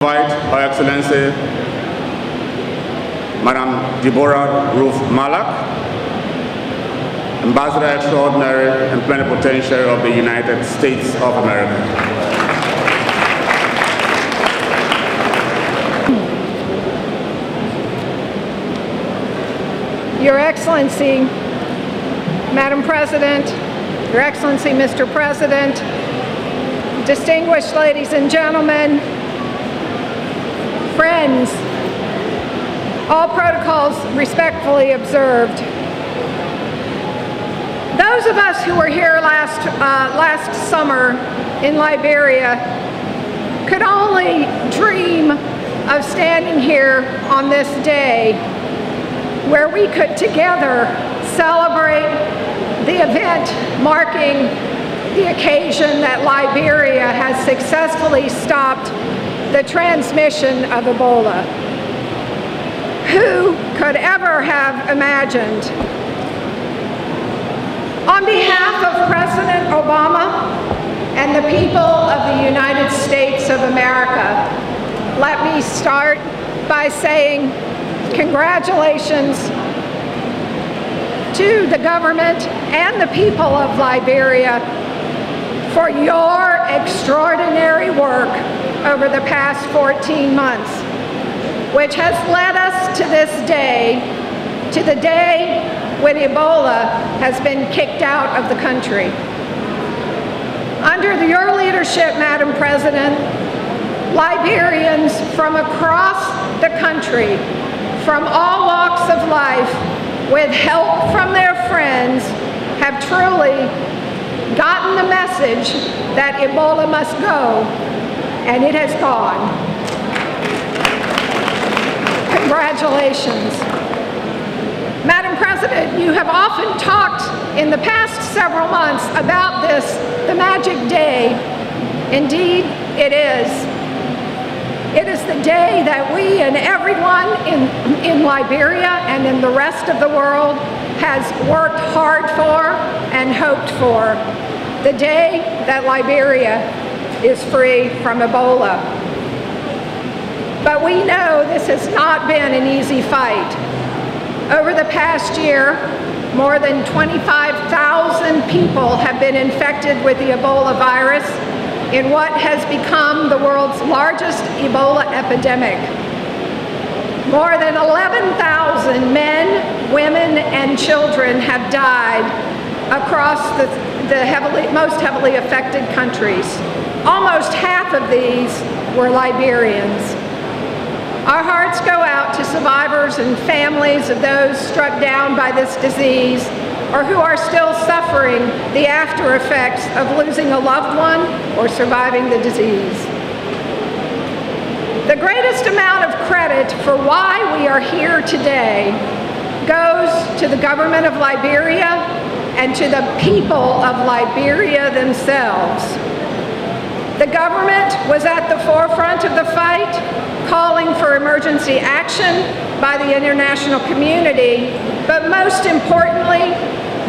Invite Her Excellency Madam Deborah Ruth Malak, Ambassador Extraordinary and Plenipotentiary of the United States of America. Your Excellency, Madam President, Your Excellency, Mr. President, distinguished ladies and gentlemen, friends, all protocols respectfully observed. Those of us who were here last summer in Liberia could only dream of standing here on this day where we could together celebrate the event marking the occasion that Liberia has successfully stopped the transmission of Ebola. Who could ever have imagined? On behalf of President Obama and the people of the United States of America, let me start by saying congratulations to the government and the people of Liberia for your extraordinary work over the past 14 months, which has led us to this day, to the day when Ebola has been kicked out of the country. Under your leadership, Madam President, Liberians from across the country, from all walks of life, with help from their friends, have truly gotten the message that Ebola must go, and it has gone. Congratulations. Madam President, you have often talked in the past several months about this, the magic day. Indeed, it is. It is the day that we and everyone in Liberia and in the rest of the world has worked hard for and hoped for. The day that Liberia is free from Ebola. But we know this has not been an easy fight. Over the past year, more than 25,000 people have been infected with the Ebola virus in what has become the world's largest Ebola epidemic. More than 11,000 men, women, and children have died across the most heavily affected countries. Almost half of these were Liberians. Our hearts go out to survivors and families of those struck down by this disease or who are still suffering the after effects of losing a loved one or surviving the disease. The greatest amount of credit for why we are here today goes to the government of Liberia and to the people of Liberia themselves. The government was at the forefront of the fight, calling for emergency action by the international community, but most importantly,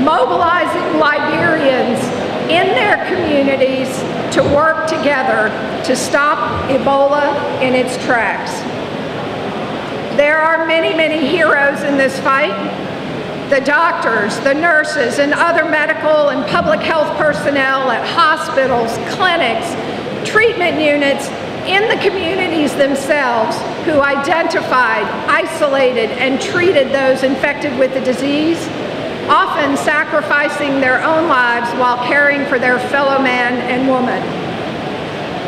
mobilizing Liberians in their communities to work together to stop Ebola in its tracks. There are many, many heroes in this fight. The doctors, the nurses, and other medical and public health personnel at hospitals, clinics, treatment units, in the communities themselves who identified, isolated, and treated those infected with the disease, often sacrificing their own lives while caring for their fellow man and woman.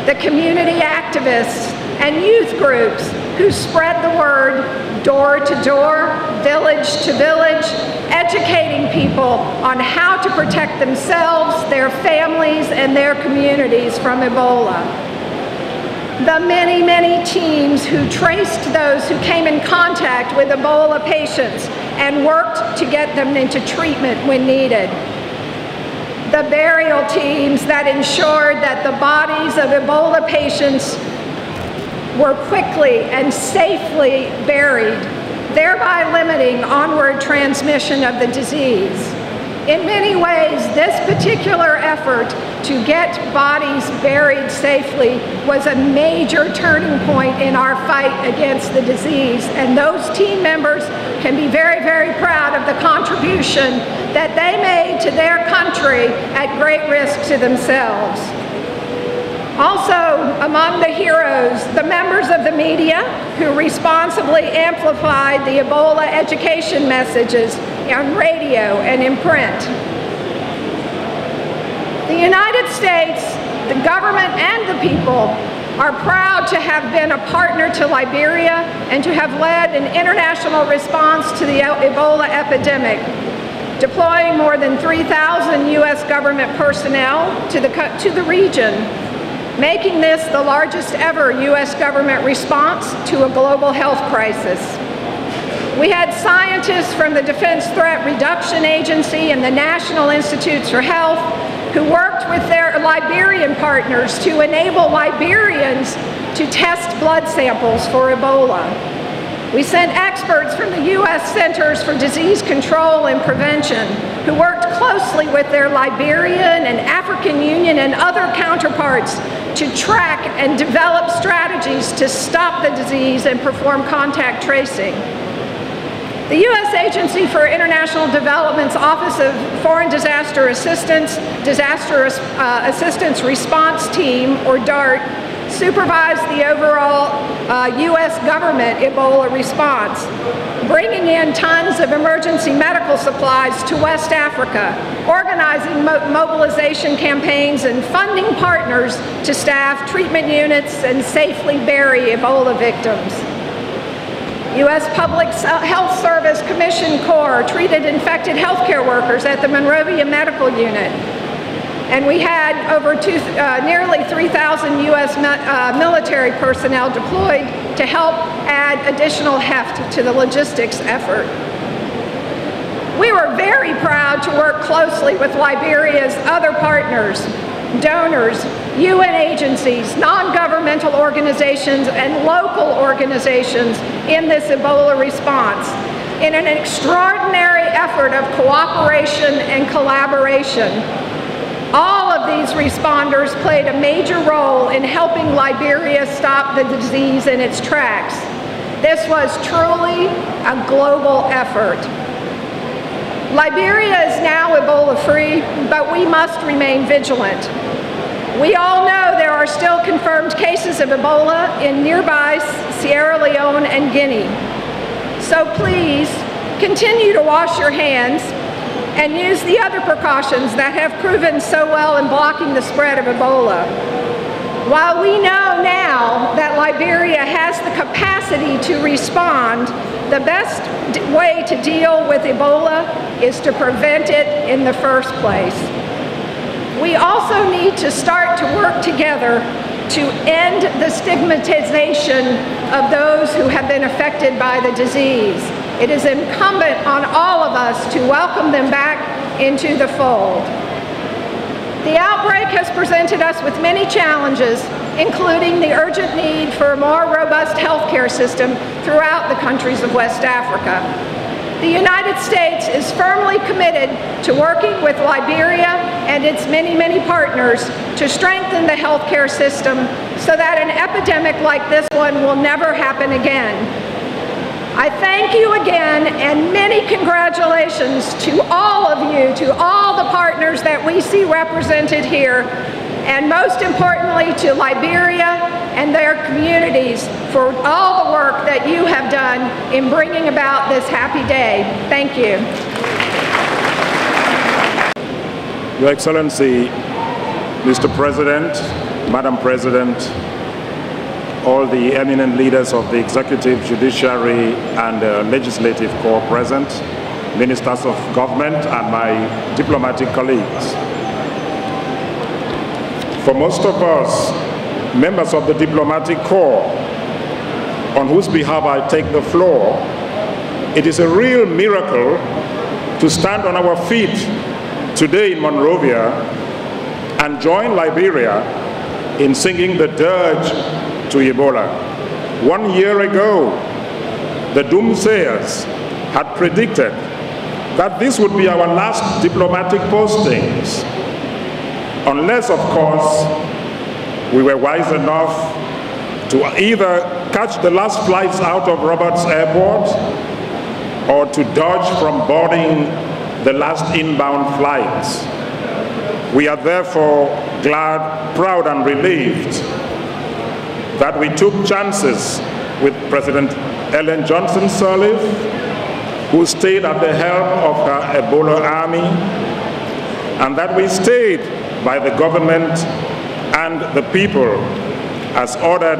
The community activists and youth groups who spread the word door to door, village to village, educating people on how to protect themselves, their families, and their communities from Ebola. The many, many teams who traced those who came in contact with Ebola patients and worked to get them into treatment when needed. The burial teams that ensured that the bodies of Ebola patients were quickly and safely buried, thereby limiting onward transmission of the disease. In many ways, this particular effort to get bodies buried safely was a major turning point in our fight against the disease. And those team members can be very, very proud of the contribution that they made to their country at great risk to themselves. Also, among the heroes, the members of the media who responsibly amplified the Ebola education messages on radio and in print. The United States, the government and the people are proud to have been a partner to Liberia and to have led an international response to the Ebola epidemic, deploying more than 3,000 U.S. government personnel to the region, making this the largest ever U.S. government response to a global health crisis. We had scientists from the Defense Threat Reduction Agency and the National Institutes for Health who worked with their Liberian partners to enable Liberians to test blood samples for Ebola. We sent experts from the U.S. Centers for Disease Control and Prevention who worked closely with their Liberian and African Union and other counterparts to track and develop strategies to stop the disease and perform contact tracing. The U.S. Agency for International Development's Office of Foreign Disaster Assistance, Disaster Assistance Response Team, or DART, supervised the overall U.S. government Ebola response, bringing in tons of emergency medical supplies to West Africa, organizing mobilization campaigns and funding partners to staff treatment units and safely bury Ebola victims. U.S. Public Health Service Commission Corps treated infected healthcare workers at the Monrovia Medical Unit. And we had over nearly 3,000 U.S. military personnel deployed to help add additional heft to the logistics effort. We were very proud to work closely with Liberia's other partners, donors, UN agencies, non-governmental organizations, and local organizations in this Ebola response in an extraordinary effort of cooperation and collaboration. All of these responders played a major role in helping Liberia stop the disease in its tracks. This was truly a global effort. Liberia is now Ebola-free, but we must remain vigilant. We all know there are still confirmed cases of Ebola in nearby Sierra Leone and Guinea. So please, continue to wash your hands and use the other precautions that have proven so well in blocking the spread of Ebola. While we know now that Liberia has the capacity to respond, the best way to deal with Ebola is to prevent it in the first place. We also need to start to work together to end the stigmatization of those who have been affected by the disease. It is incumbent on all of us to welcome them back into the fold. The outbreak has presented us with many challenges, including the urgent need for a more robust healthcare system throughout the countries of West Africa. The United States is firmly committed to working with Liberia and its many, many partners to strengthen the healthcare system so that an epidemic like this one will never happen again. I thank you again, and many congratulations to all of you, to all the partners that we see represented here, and most importantly to Liberia and their communities for all the work that you have done in bringing about this happy day. Thank you. Your Excellency, Mr. President, Madam President, all the eminent leaders of the executive, judiciary, and legislative corps present, ministers of government, and my diplomatic colleagues. For most of us, members of the diplomatic corps, on whose behalf I take the floor, it is a real miracle to stand on our feet today in Monrovia and join Liberia in singing the dirge to Ebola. 1 year ago, the doomsayers had predicted that this would be our last diplomatic postings. unless, of course, we were wise enough to either catch the last flights out of Roberts Airport or to dodge from boarding the last inbound flights. We are therefore glad, proud, and relieved that we took chances with President Ellen Johnson Sirleaf, who stayed at the helm of her Ebola army, and that we stayed by the government and the people as ordered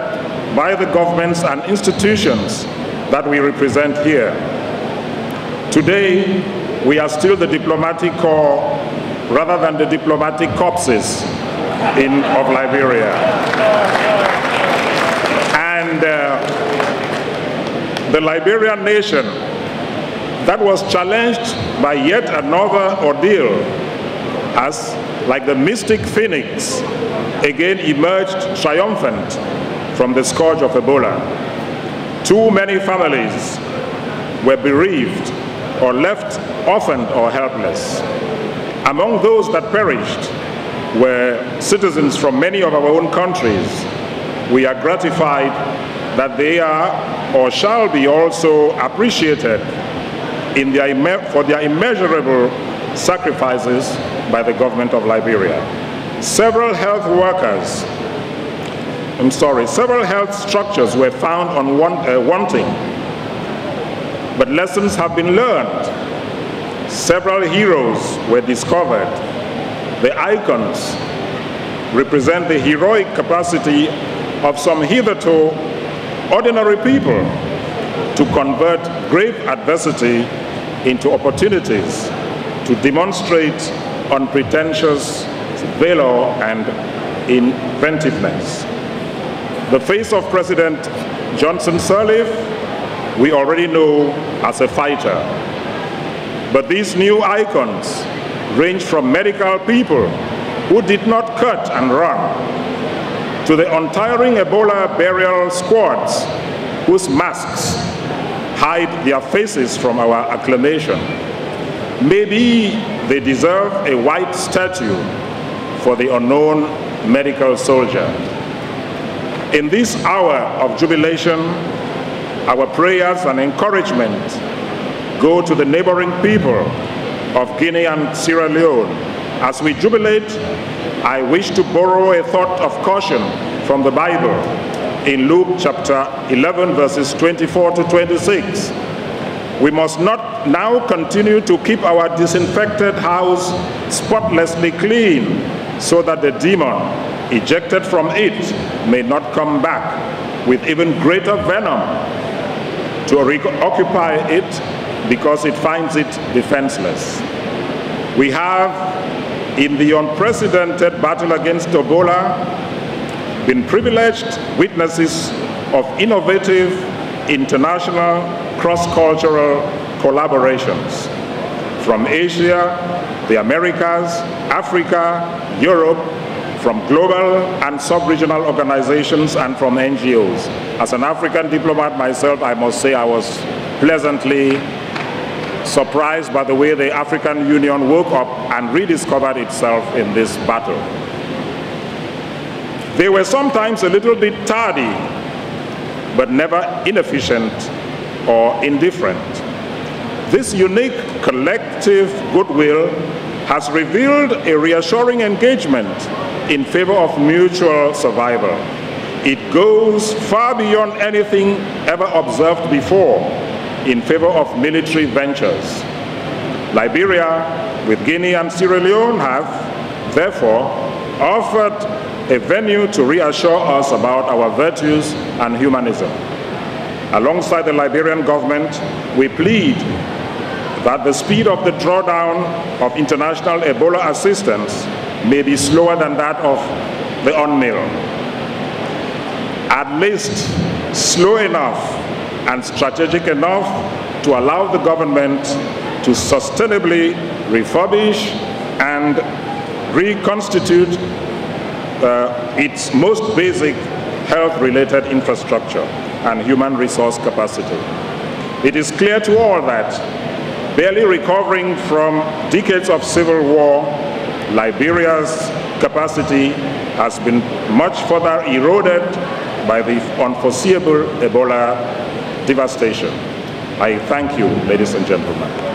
by the governments and institutions that we represent here. Today, we are still the diplomatic corps rather than the diplomatic corpses of Liberia. And the Liberian nation that was challenged by yet another ordeal has, like the mystic phoenix, again emerged triumphant from the scourge of Ebola. Too many families were bereaved or left orphaned or helpless. Among those that perished were citizens from many of our own countries. We are gratified that they are or shall be also appreciated for their immeasurable sacrifices by the government of Liberia. Several health structures were found wanting, but lessons have been learned. Several heroes were discovered. The icons represent the heroic capacity of some hitherto ordinary people to convert grave adversity into opportunities to demonstrate unpretentious valor and inventiveness. The face of President Johnson Sirleaf we already know as a fighter. But these new icons range from medical people who did not cut and run to the untiring Ebola burial squads whose masks hide their faces from our acclamation. Maybe they deserve a white statue for the unknown medical soldier. In this hour of jubilation, our prayers and encouragement go to the neighboring people of Guinea and Sierra Leone. As we jubilate, I wish to borrow a thought of caution from the Bible in Luke chapter 11, verses 24 to 26. We must not now continue to keep our disinfected house spotlessly clean, so that the demon ejected from it may not come back with even greater venom to occupy it because it finds it defenseless. We have, in the unprecedented battle against Ebola, been privileged witnesses of innovative international cross-cultural collaborations from Asia, the Americas, Africa, Europe, from global and sub-regional organizations, and from NGOs. As an African diplomat myself, I must say I was pleasantly surprised by the way the African Union woke up and rediscovered itself in this battle. They were sometimes a little bit tardy, but never inefficient or indifferent. This unique collective goodwill has revealed a reassuring engagement in favor of mutual survival. It goes far beyond anything ever observed before in favor of military ventures. Liberia, with Guinea and Sierra Leone, have therefore offered a venue to reassure us about our virtues and humanism. Alongside the Liberian government, we plead that the speed of the drawdown of international Ebola assistance may be slower than that of the UNMIL. At least slow enough and strategic enough to allow the government to sustainably refurbish and reconstitute its most basic health-related infrastructure and human resource capacity. It is clear to all that, barely recovering from decades of civil war, Liberia's capacity has been much further eroded by the unforeseeable Ebola devastation. I thank you, ladies and gentlemen.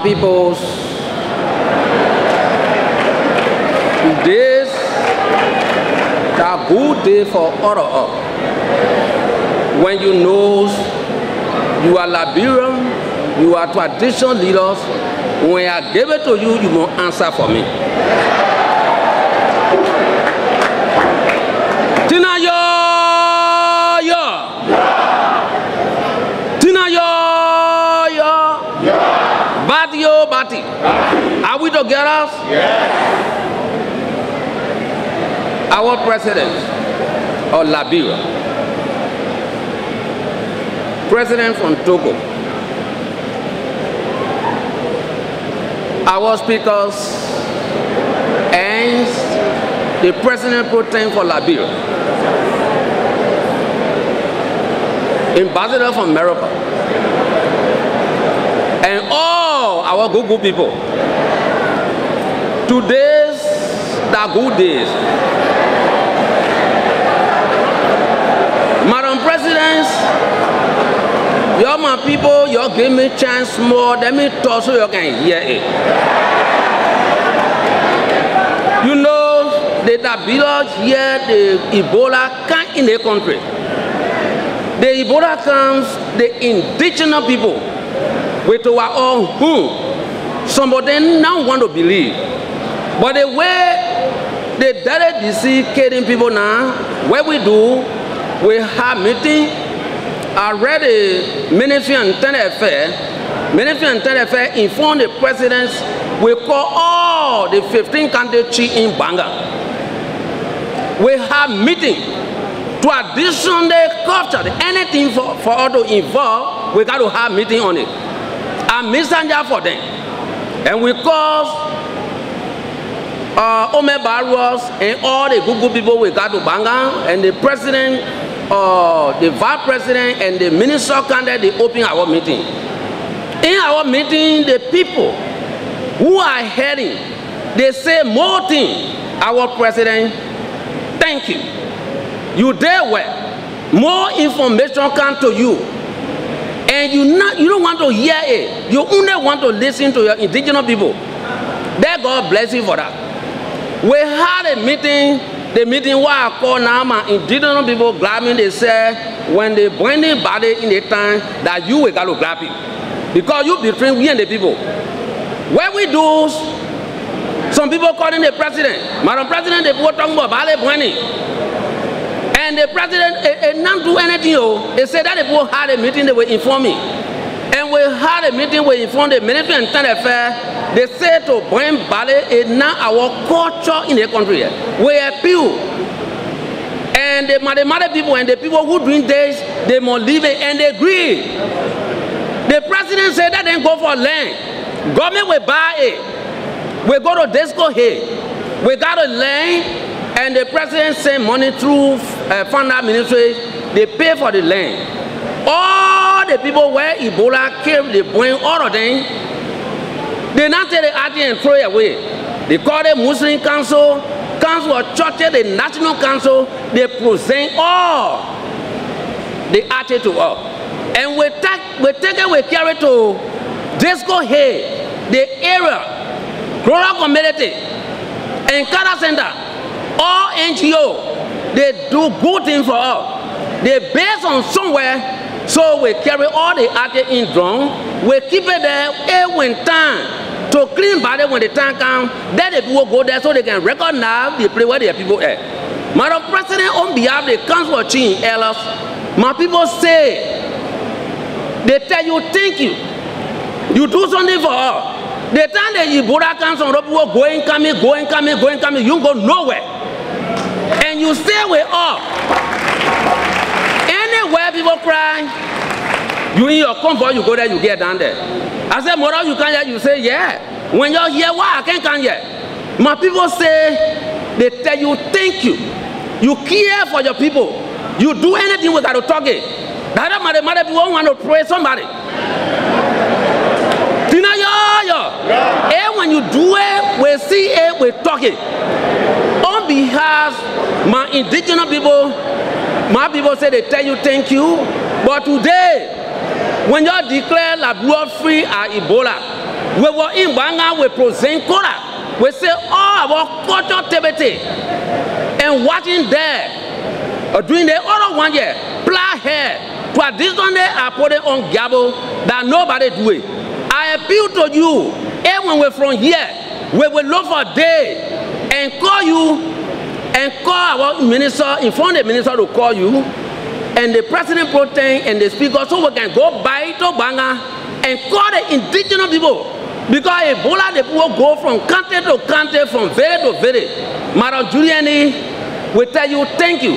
peoples, today's a good day for all of us. When you know you are Liberian, you are traditional leaders, when I give it to you, you must answer for me. Tina yo. Tina yo. Bati yo, bati. Are we together? Yes. Our president of Liberia, president from Togo, our speakers, and the president pro tem for Liberia, ambassador from America, and all our good people. Today's the good days. Madam President, you're my people, you give me chance more, let me talk so you can hear it. You know, the Ebola here, the Ebola come in the country. The Ebola comes, the indigenous people, with our own home. Some of them now want to believe. But the way the direct disease killing people now, what we do, we have meeting. Already, Ministry of Internal Affairs, informed the presidents. We call all the 15 country chiefs in Banga. We have meeting. Traditional culture, anything for us to involve, we got to have meeting on it. A messenger for them, and we call Ome Barros and all the good people we got to Banga, and the president, the vice president, and the minister candidate, they open our meeting. In our meeting, the people who are heading, they say more things. Our president, thank you. You there well. More information come to you. And you don't want to hear it. You only want to listen to your indigenous people. That God bless you for that. We had a meeting, the meeting where I call now my indigenous people grab me, they say, when they bring the body in the time, that you will got to grab it. Because you between we and the people. What we do, some people calling the president. Madam President, they people talking about body bringing. And the president not do anything. They said that the people had a meeting, they will inform me. And we had a meeting, we informed the Ministry of Internal Affairs. They said to bring ballet is not our culture in the country. We appeal. And the mathematical people and the people who doing this, they must leave it, and they agree. The president said that they go for land. Government will buy it. We go to Disco here. We got a land, and the president send money through finance ministry. They pay for the land. All the people where Ebola came, they bring all of them. They not take the arty and throw it away. They call the Muslim Council, Council of Churches, the National Council. They present all the arty to us. And we take it, we carry to Disco here, the area, rural community, and Kada Center, all NGO, they do good things for us. They base on somewhere, so we carry all the arty in drum, we keep it there, when time, to clean body when the time comes, then the people go there so they can recognize the place where the people are. Madam President, on behalf of the Council of Chiefs elders, my people say, they tell you, thank you. You do something for us. The time the Ebola comes on, people going, coming, you go nowhere. And you stay with us. Anywhere people cry, you in your comfort, you go there, you get down there. I said, Mother, you can't hear? You say, yeah. When you're here, why I can't come here? My people say, they tell you, thank you. You care for your people. You do anything without to talk it. That mother people want to pray somebody. And when you do it, we see it, we talk it. On behalf of my indigenous people, my people say they tell you thank you. But today, when you declare la blood free at Ebola, We were in Banga, we present Kora. We say all our culture activity. And watching there, during the other 1 year, plow hair, traditionally I put it on Gabo that nobody do it. I appeal to you, and when we're from here, we will look for a day and call you and call our minister, inform the minister to call you, and the president pro tem and the speaker, so we can go by to Banga and call the indigenous people. Because Ebola, the people go from country to country, from village to village. Madam Julie Endee, we tell you thank you.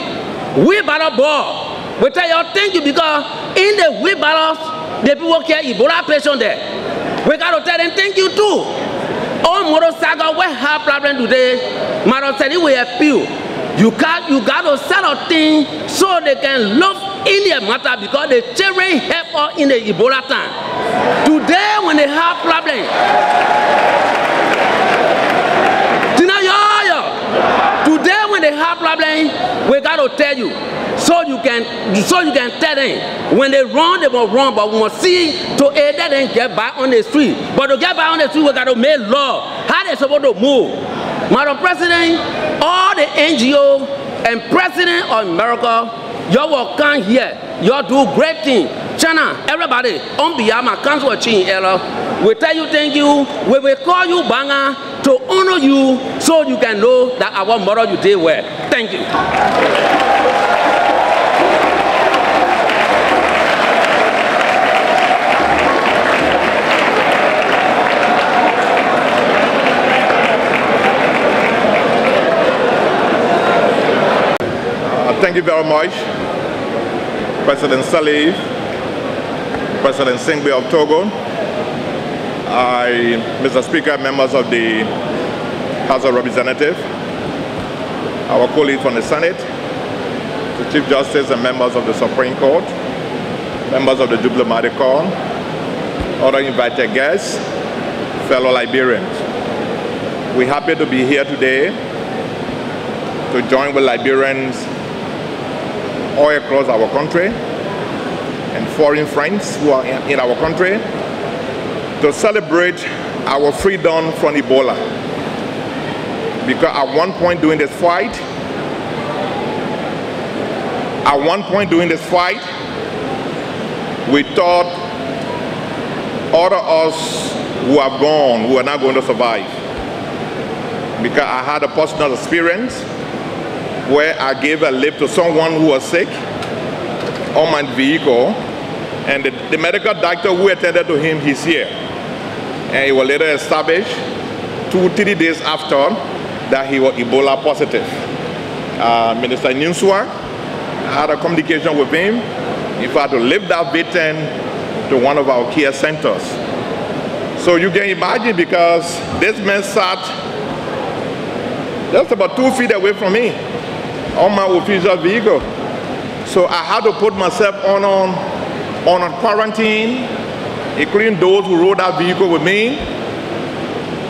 We battle ball. We tell you thank you because in the we battles, the people care Ebola patient there. We got to tell them thank you too. All motorcycle we have problem today. Madam said we appeal. You got to settle things so they can love in their matter because the children help us in the Ebola time. Today when they have problem, today when they have problem, we got to tell you so you can tell them when they run, they will run, but we must see to aid them and get back on the street. But to get back on the street, we got to make law. How they supposed to move? Madam President, all the NGO and President of America, you will come here. You do great things. China, everybody, on behalf of my council of Chin Ella, we tell you thank you. We will call you Banga to honor you so you can know that our mother you did well. Thank you. Thank you very much, President Saleh, President Singbe of Togo, Mr. Speaker, members of the House of Representatives, our colleagues from the Senate, the Chief Justice and members of the Supreme Court, members of the Diplomatic Corps, other invited guests, fellow Liberians. We're happy to be here today to join with Liberians all across our country and foreign friends who are in our country to celebrate our freedom from Ebola. Because at one point during this fight, we thought all of us who have gone, who are not going to survive. Because I had a personal experience where I gave a lift to someone who was sick on my vehicle, and the medical doctor who attended to him, he's here. And it was later established 2-3 days after that he was Ebola positive. Minister Ninsua, I had a communication with him. In fact, to lift that victim to one of our care centers. So you can imagine, because this man sat just about 2 feet away from me on my official vehicle. So I had to put myself on a quarantine, including those who rode that vehicle with me,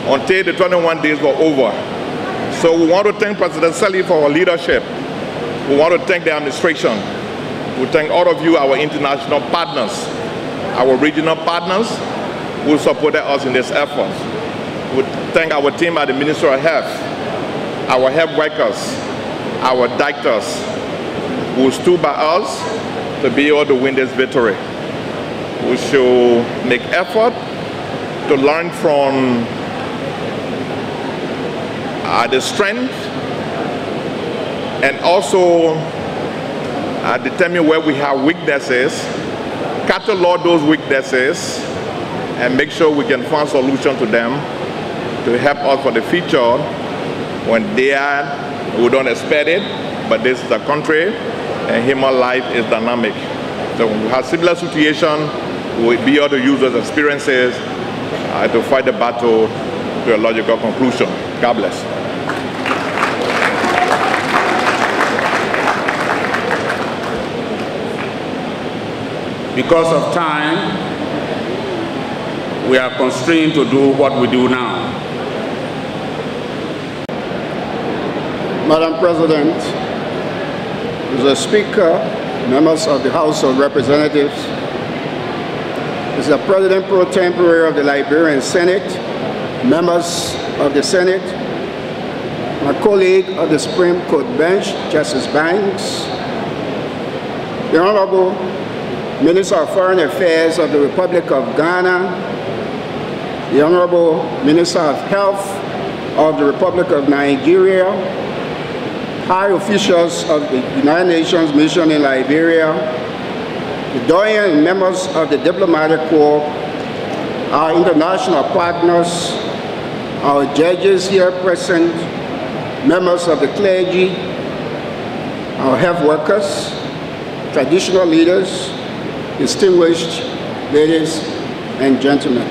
until the 21 days were over. So we want to thank President Saleh for our leadership. We want to thank the administration. We thank all of you, our international partners, our regional partners who supported us in this effort. We thank our team at the Ministry of Health, our health workers, our doctors who stood by us to be able to win this victory. We should make effort to learn from the strength and also determine where we have weaknesses, catalog those weaknesses, and make sure we can find solutions to them to help us for the future when we don't expect it, but this is a country and human life is dynamic. So when we have similar situation, we'll be able to use those experiences to fight the battle to a logical conclusion. God bless. Because of time, we are constrained to do what we do now. Madam President, Mr. Speaker, members of the House of Representatives, is the President Pro Tempore of the Liberian Senate, members of the Senate, my colleague of the Supreme Court bench, Justice Banks, the Honorable Minister of Foreign Affairs of the Republic of Ghana, the Honorable Minister of Health of the Republic of Nigeria, high officials of the United Nations Mission in Liberia, the doyen and members of the Diplomatic Corps, our international partners, our judges here present, members of the clergy, our health workers, traditional leaders, distinguished ladies and gentlemen.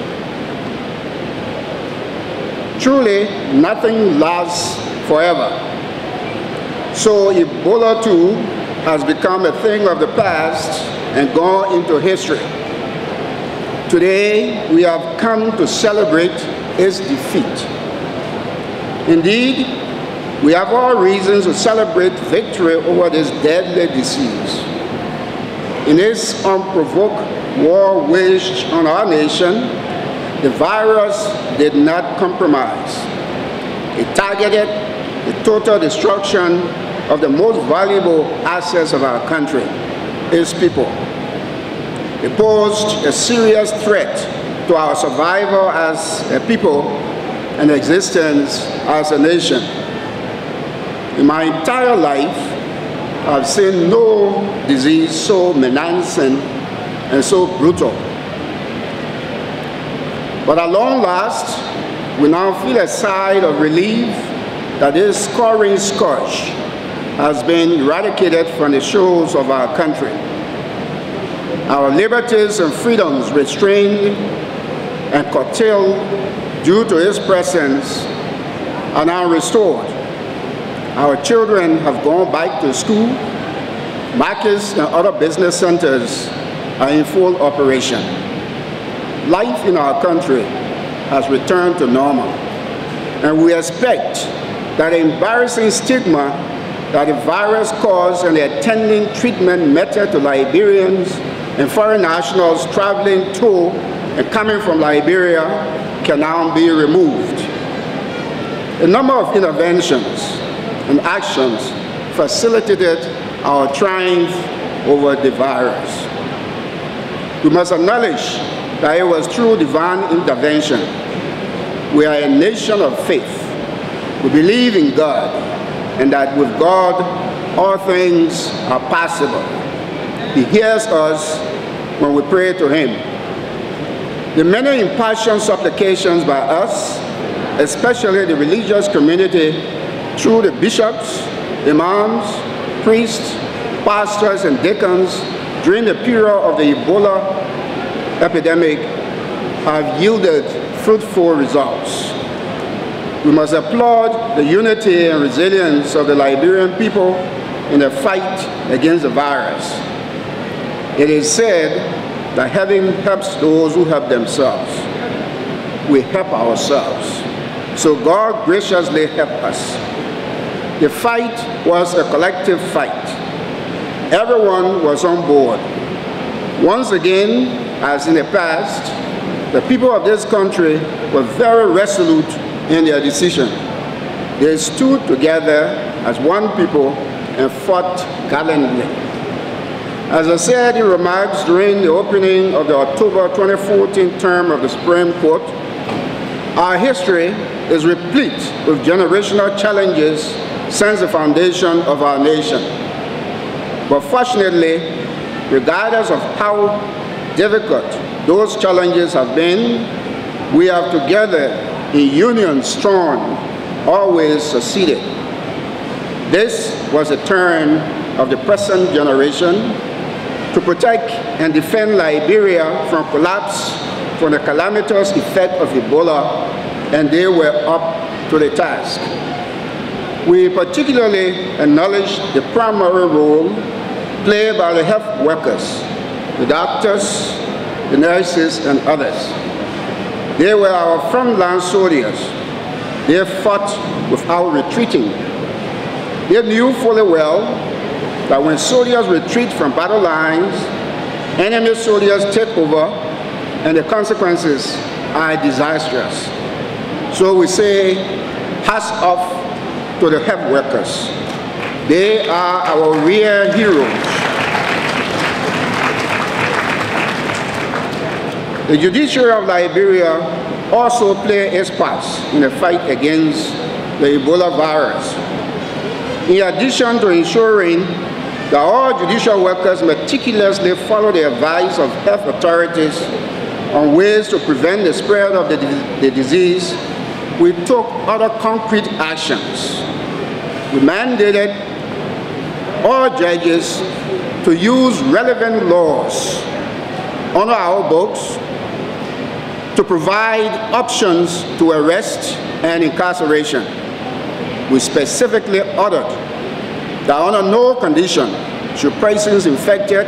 Truly, nothing lasts forever. So Ebola too has become a thing of the past and gone into history. Today, we have come to celebrate its defeat. Indeed, we have all reasons to celebrate victory over this deadly disease. In its unprovoked war waged on our nation, the virus did not compromise. It targeted the total destruction of the most valuable assets of our country, its people. It posed a serious threat to our survival as a people and existence as a nation. In my entire life, I've seen no disease so menacing and so brutal. But at long last, we now feel a sigh of relief that this scourging scourge has been eradicated from the shores of our country. Our liberties and freedoms restrained and curtailed due to its presence are now restored. Our children have gone back to school. Markets and other business centers are in full operation. Life in our country has returned to normal, and we expect that the embarrassing stigma that the virus caused and the attending treatment method to Liberians and foreign nationals traveling to and coming from Liberia can now be removed. A number of interventions and actions facilitated our triumph over the virus. We must acknowledge that it was through divine intervention. We are a nation of faith. We believe in God, and that with God, all things are possible. He hears us when we pray to Him. The many impassioned supplications by us, especially the religious community, through the bishops, imams, priests, pastors, and deacons during the period of the Ebola epidemic, have yielded fruitful results. We must applaud the unity and resilience of the Liberian people in the fight against the virus. It is said that heaven helps those who help themselves. We help ourselves. So God graciously helped us. The fight was a collective fight. Everyone was on board. Once again, as in the past, the people of this country were very resolute in their decision. They stood together as one people and fought gallantly. As I said in remarks during the opening of the October 2014 term of the Supreme Court, our history is replete with generational challenges since the foundation of our nation. But fortunately, regardless of how difficult those challenges have been, we have together, in union strong, always succeeded. This was a turn of the present generation to protect and defend Liberia from collapse from the calamitous effect of Ebola, and they were up to the task. We particularly acknowledge the primary role played by the health workers, the doctors, the nurses, and others. They were our frontline soldiers. They fought without retreating. They knew fully well that when soldiers retreat from battle lines, enemy soldiers take over and the consequences are disastrous. So we say, hats off to the health workers. They are our real heroes. The judiciary of Liberia also plays its part in the fight against the Ebola virus. In addition to ensuring that all judicial workers meticulously follow the advice of health authorities on ways to prevent the spread of the disease, we took other concrete actions. We mandated all judges to use relevant laws under our books to provide options to arrest and incarceration. We specifically ordered that under no condition should persons infected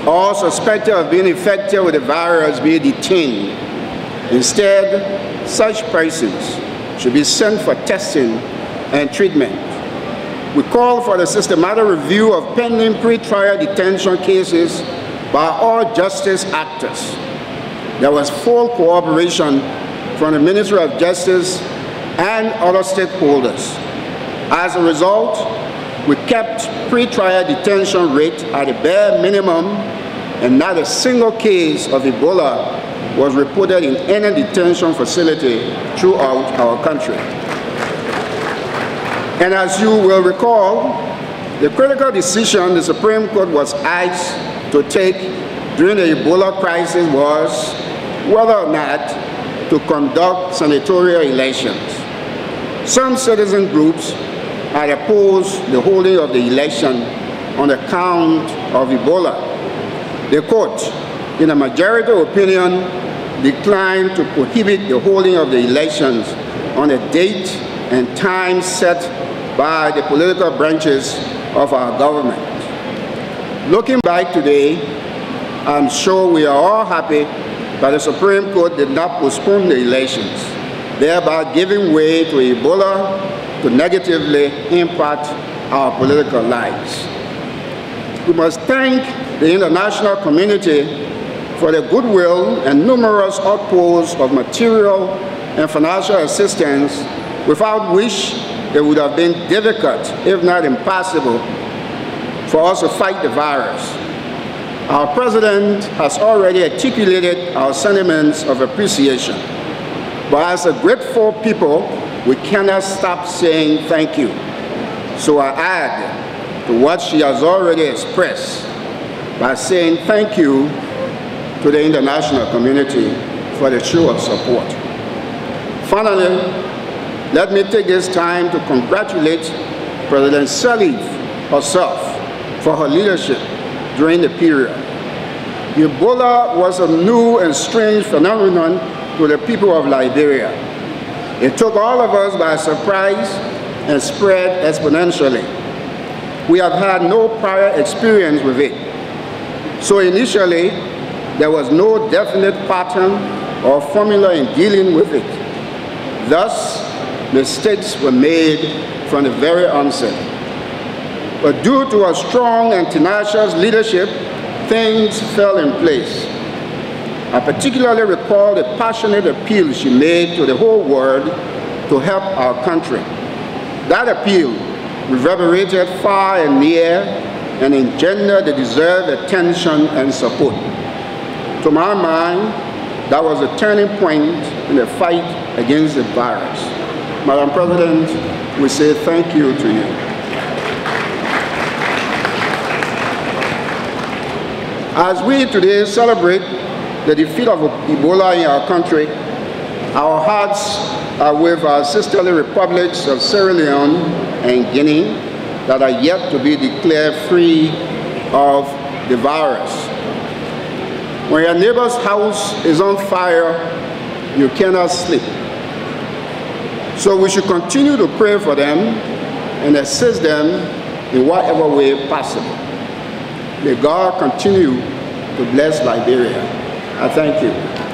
or suspected of being infected with the virus be detained. Instead, such persons should be sent for testing and treatment. We call for the systematic review of pending pre-trial detention cases by all justice actors. There was full cooperation from the Ministry of Justice and other stakeholders. As a result, we kept pre-trial detention rate at the bare minimum, and not a single case of Ebola was reported in any detention facility throughout our country. And as you will recall, the critical decision the Supreme Court was asked to take during the Ebola crisis was whether or not to conduct senatorial elections. Some citizen groups had opposed the holding of the election on account of Ebola. The court, in a majority opinion, declined to prohibit the holding of the elections on a date and time set by the political branches of our government. Looking back today, I'm sure we are all happy that the Supreme Court did not postpone the elections, thereby giving way to Ebola to negatively impact our political lives. We must thank the international community for the goodwill and numerous outpours of material and financial assistance, without which it would have been difficult, if not impossible, for us to fight the virus. Our President has already articulated our sentiments of appreciation. But as a grateful people, we cannot stop saying thank you. So I add to what she has already expressed by saying thank you to the international community for the show of support. Finally, let me take this time to congratulate President Sirleaf herself for her leadership during the period. Ebola was a new and strange phenomenon to the people of Liberia. It took all of us by surprise and spread exponentially. We have had no prior experience with it. So initially, there was no definite pattern or formula in dealing with it. Thus, mistakes were made from the very onset. But due to her strong and tenacious leadership, things fell in place. I particularly recall the passionate appeal she made to the whole world to help our country. That appeal reverberated far and near and engendered the deserved attention and support. To my mind, that was a turning point in the fight against the virus. Madam President, we say thank you to you. As we today celebrate the defeat of Ebola in our country, our hearts are with our sisterly republics of Sierra Leone and Guinea that are yet to be declared free of the virus. When your neighbor's house is on fire, you cannot sleep. So we should continue to pray for them and assist them in whatever way possible. May God continue to bless Liberia. I thank you.